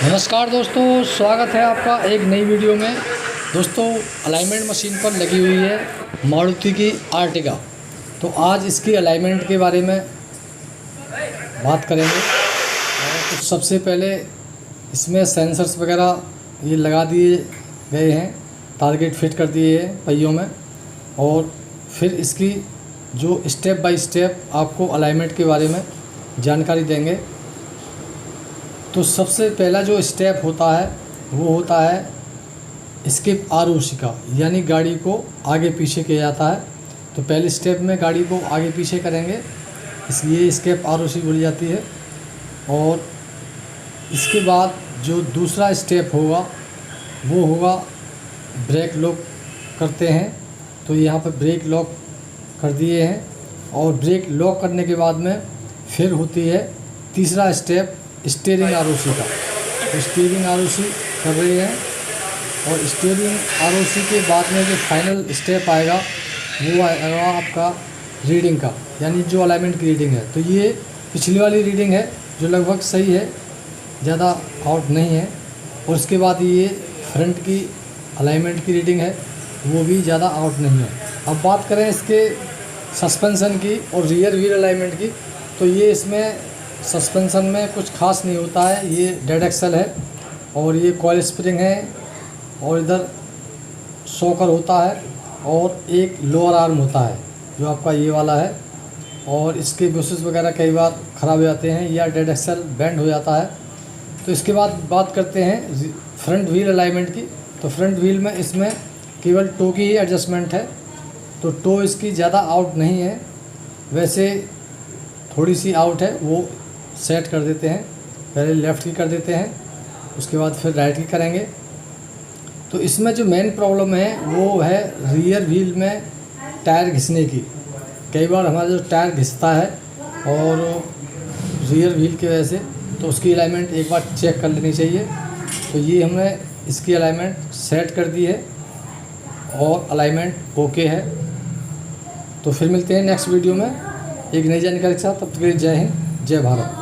नमस्कार दोस्तों, स्वागत है आपका एक नई वीडियो में। दोस्तों, अलाइनमेंट मशीन पर लगी हुई है मारुति की आर्टिगा। तो आज इसकी अलाइनमेंट के बारे में बात करेंगे। तो सबसे पहले इसमें सेंसर्स वगैरह ये लगा दिए गए हैं, टारगेट फिट कर दिए हैं पहियों में। और फिर इसकी जो स्टेप बाय स्टेप आपको अलाइनमेंट के बारे में जानकारी देंगे। तो सबसे पहला जो स्टेप होता है वो होता है स्किप आरओसी का, यानी गाड़ी को आगे पीछे किया जाता है। तो पहले स्टेप में गाड़ी को आगे पीछे करेंगे, इसलिए स्किप आरओसी बोली जाती है। और इसके बाद जो दूसरा स्टेप होगा वो होगा ब्रेक लॉक करते हैं। तो यहाँ पर ब्रेक लॉक कर दिए हैं। और ब्रेक लॉक करने के बाद में फिर होती है तीसरा स्टेप स्टीयरिंग आरओसी का। तो स्टीयरिंग आरओसी कर रहे हैं। और स्टीयरिंग आरओसी के बाद में जो फाइनल स्टेप आएगा वो आएगा आपका रीडिंग का, यानी जो अलाइनमेंट की रीडिंग है। तो ये पिछली वाली रीडिंग है जो लगभग सही है, ज़्यादा आउट नहीं है। और उसके बाद ये फ्रंट की अलाइनमेंट की रीडिंग है, वो भी ज़्यादा आउट नहीं है। अब बात करें इसके सस्पेंसन की और रियर व्हील अलाइनमेंट की, तो ये इसमें सस्पेंसन में कुछ खास नहीं होता है। ये डेड एक्सल है और ये कॉइल स्प्रिंग है और इधर शॉकर होता है और एक लोअर आर्म होता है जो आपका ये वाला है। और इसके बुशेस वगैरह कई बार ख़राब हो जाते हैं या डेड एक्सल बेंड हो जाता है। तो इसके बाद बात करते हैं फ्रंट व्हील अलाइनमेंट की। तो फ्रंट व्हील में इसमें केवल टो की ही एडजस्टमेंट है। तो टो इसकी ज़्यादा आउट नहीं है, वैसे थोड़ी सी आउट है, वो सेट कर देते हैं। पहले लेफ़्ट की कर देते हैं, उसके बाद फिर राइट की करेंगे। तो इसमें जो मेन प्रॉब्लम है वो है रियर व्हील में टायर घिसने की। कई बार हमारा जो टायर घिसता है और रियर व्हील की वजह से, तो उसकी अलाइनमेंट एक बार चेक कर लेनी चाहिए। तो ये हमने इसकी अलाइनमेंट सेट कर दी है और अलाइनमेंट ओके है। तो फिर मिलते हैं नेक्स्ट वीडियो में एक नई जानकारी के साथ। तब तक के लिए जय हिंद, जय भारत।